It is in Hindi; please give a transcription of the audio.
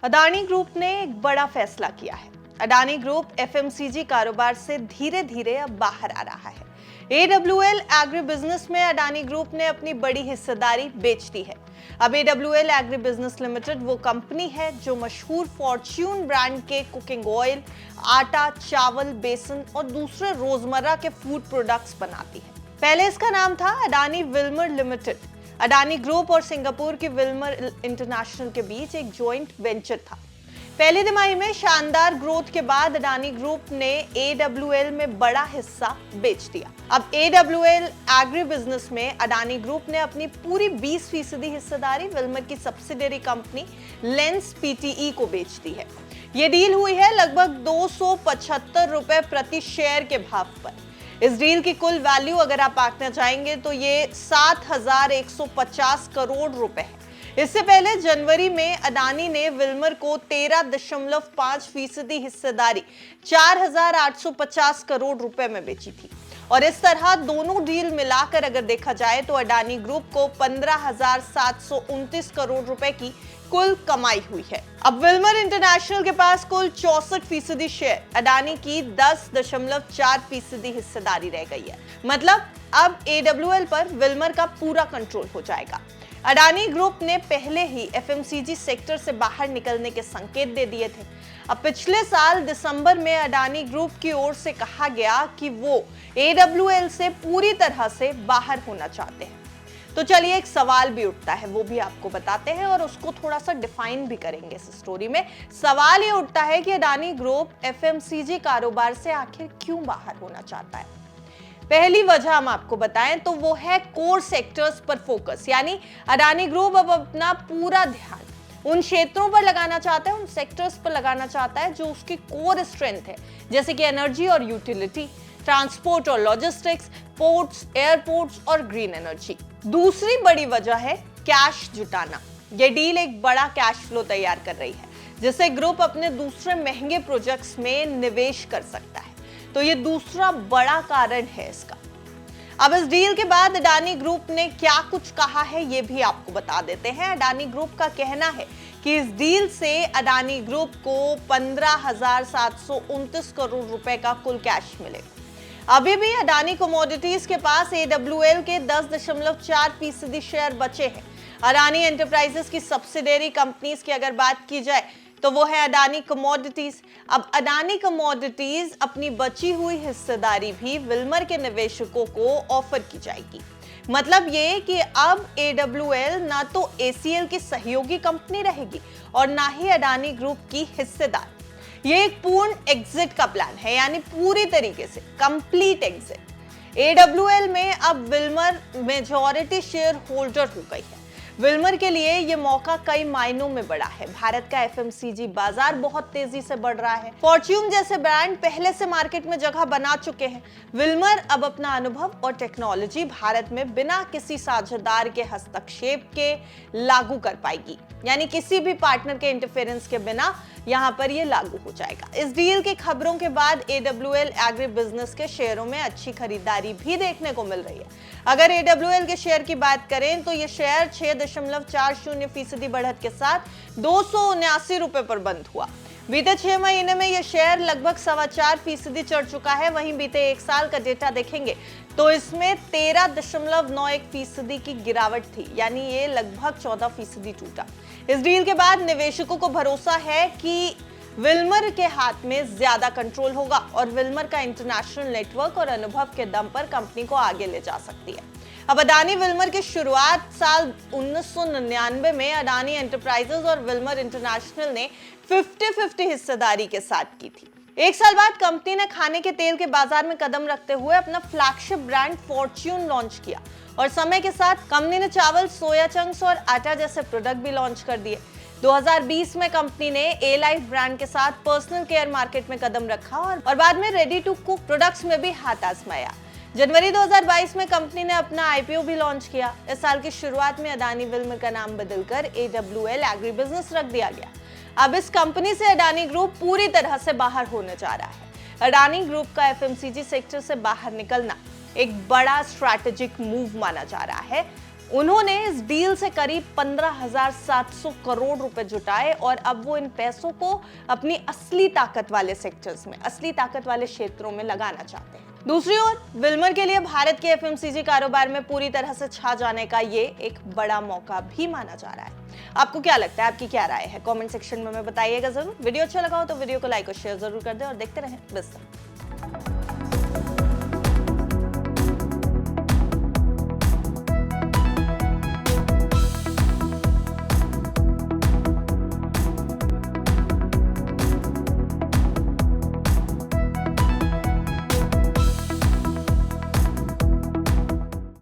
अडानी ग्रुप ने एक बड़ा फैसला किया है। अडानी ग्रुप एफएमसीजी कारोबार से धीरे धीरे अब बाहर आ रहा है। एडब्ल्यूएल एग्री बिजनेस में अडानी ग्रुप ने अपनी बड़ी हिस्सेदारी बेच दी है। अब एडब्ल्यूएल एग्री बिजनेस लिमिटेड वो कंपनी है जो मशहूर फॉर्च्यून ब्रांड के कुकिंग ऑयल, आटा, चावल, बेसन और दूसरे रोजमर्रा के फूड प्रोडक्ट्स बनाती है। पहले इसका नाम था Adani Wilmer limited. Adani group और सिंगापुर की विल्मर इंटरनेशनल के बीच एक जॉइंट वेंचर था। पहली तिमाही में शानदार ग्रोथ के बाद अडानी ग्रुप ने एडब्ल्यूएल में बड़ा हिस्सा बेच दिया। अब एडब्ल्यूएल एग्री बिजनेस में अडानी ग्रुप ने अपनी पूरी 20% हिस्सेदारी विल्मर की सब्सिडियरी कंपनी लेंस पीटीई को बेच दी है। ये डील हुई है लगभग 275 रुपए प्रति शेयर के भाव पर। इस डील की कुल वैल्यू अगर आप आंकना चाहेंगे तो ये 7,150 करोड़ रुपए है। इससे पहले जनवरी में अडानी ने विल्मर को 13.5% हिस्सेदारी 4,850 करोड़ रुपए में बेची थी। और इस तरह दोनों डील मिलाकर अगर देखा जाए तो अडानी ग्रुप को 15,729 करोड़ रुपए की कुल कमाई हुई है। अब विल्मर इंटरनेशनल के पास कुल 64% शेयर, अडानी की 10.4% हिस्सेदारी रह गई है। मतलब अब एडब्ल्यूएल पर विल्मर का पूरा कंट्रोल हो जाएगा। अडानी ग्रुप ने पहले ही एफएमसीजी सेक्टर से बाहर निकलने के संकेत दे दिए थे। अब पिछले साल दिसंबर में अडानी ग्रुप की ओर से कहा गया कि वो एडब्ल्यूएल से पूरी तरह से बाहर होना चाहते हैं। तो चलिए एक सवाल भी उठता है, वो भी आपको बताते हैं और उसको थोड़ा सा डिफाइन भी करेंगे इस स्टोरी में। सवाल ये उठता है कि अडानी ग्रुप एफएमसीजी कारोबार से आखिर क्यों बाहर होना चाहता है। पहली वजह हम आपको बताएं तो वो है कोर सेक्टर्स पर फोकस, यानी अडानी ग्रुप अब अपना पूरा ध्यान उन क्षेत्रों पर लगाना चाहता है, उन सेक्टर्स पर लगाना चाहता है जो उसकी कोर स्ट्रेंथ है, जैसे कि एनर्जी और यूटिलिटी, ट्रांसपोर्ट और लॉजिस्टिक्स, पोर्ट्स, एयरपोर्ट्स और ग्रीन एनर्जी। दूसरी बड़ी वजह है कैश जुटाना। ये डील एक बड़ा कैश फ्लो तैयार कर रही है जिससे ग्रुप अपने दूसरे महंगे प्रोजेक्ट्स में निवेश कर सकता है। तो ये दूसरा बड़ा कारण है इसका। अब इस डील के बाद अडानी ग्रुप ने क्या कुछ कहा है ये भी आपको बता देते हैं। अडानी ग्रुप का कहना है कि इस डील से अडानी ग्रुप को 15,729 करोड़ रुपए का कुल कैश मिलेगा। अभी भी अडानी कमोडिटीज के पास एडब्ल्यूएल के 10.4% शेयर बचे हैं। अडानी एंटरप्राइजेस की सब्सिडियरी कंपनीज की अगर बात की जाए तो वो है अडानी कमोडिटीज। अब अडानी कमोडिटीज अपनी बची हुई हिस्सेदारी भी विल्मर के निवेशकों को ऑफर की जाएगी। मतलब ये कि अब एडब्ल्यूएल ना तो एसीएल की सहयोगी कंपनी रहेगी और ना ही अडानी ग्रुप की हिस्सेदार। ये एक पूर्ण एग्जिट का प्लान है, यानी पूरी तरीके से कंप्लीट एग्जिट। एडब्ल्यूएल में अब विल्मर मेजॉरिटी शेयर होल्डर हो गई है। विल्मर के लिए ये मौका कई मायनों में बड़ा है। भारत का एफएमसीजी बाजार बहुत तेजी से बढ़ रहा है। फॉर्च्यून जैसे ब्रांड पहले से मार्केट में जगह बना चुके हैं। विल्मर अब अपना अनुभव और टेक्नोलॉजी भारत में बिना किसी साझेदार के हस्तक्षेप के लागू कर पाएगी, यानी किसी भी पार्टनर के इंटरफेरेंस के बिना यहां पर ये लागू हो जाएगा। इस डील की खबरों के बाद एडब्ल्यूएल एग्री बिजनेस के शेयरों में अच्छी खरीदारी भी देखने को मिल रही है। अगर एडब्ल्यूएल के शेयर की बात करें तो ये शेयर 6.40% बढ़त के साथ 279 रुपए पर बंद हुआ। बीते 6 महीने में यह शेयर लगभग 4.25% चढ़ चुका है। वहीं बीते एक साल का डेटा देखेंगे तो इसमें 13.91% की गिरावट थी, यानी ये लगभग 14% टूटा। इस डील के बाद निवेशकों को भरोसा है कि विल्मर के हाथ में ज्यादा कंट्रोल होगा और विल्मर का इंटरनेशनल नेटवर्क और अनुभव के दम पर कंपनी को आगे ले जा सकती है। अब अडानी विल्मर की शुरुआत साल 1999 में अडानी एंटरप्राइजेस और विल्मर इंटरनेशनल ने 50-50 हिस्सेदारी के साथ की थी। एक साल बाद कंपनी ने खाने के तेल के बाजार में कदम रखते हुए अपना फ्लैगशिप ब्रांड फॉर्च्यून लॉन्च किया और समय के साथ कंपनी ने चावल, सोया चंक्स और आटा जैसे प्रोडक्ट भी लॉन्च कर दिए। 2020 में कंपनी ने ए लाइफ ब्रांड के साथ पर्सनल केयर मार्केट में कदम रखा और बाद में रेडी टू कुक प्रोडक्ट्स में भी हाथ आजमाया। जनवरी 2022 में कंपनी ने अपना आईपीओ भी लॉन्च किया। इस साल की शुरुआत में अडानी विल्मर का नाम बदलकर एडब्ल्यूएल एग्री बिजनेस रख दिया गया। अब इस कंपनी से अडानी ग्रुप पूरी तरह से बाहर होने जा रहा है। अडानी ग्रुप का एफएमसीजी सेक्टर से बाहर निकलना एक बड़ा स्ट्रैटेजिक मूव माना जा रहा है। उन्होंने इस डील से करीब 15,700 करोड़ रुपए जुटाए और अब वो इन पैसों को अपनी असली ताकत वाले सेक्टर्स में, असली ताकत वाले क्षेत्रों में लगाना चाहते हैं। दूसरी ओर विल्मर के लिए भारत के एफएमसीजी कारोबार में पूरी तरह से छा जाने का ये एक बड़ा मौका भी माना जा रहा है। आपको क्या लगता है, आपकी क्या राय है, कमेंट सेक्शन में बताइएगा जरूर। वीडियो अच्छा लगा हो तो वीडियो को लाइक और शेयर जरूर कर दें और देखते रहें बिज़नेस।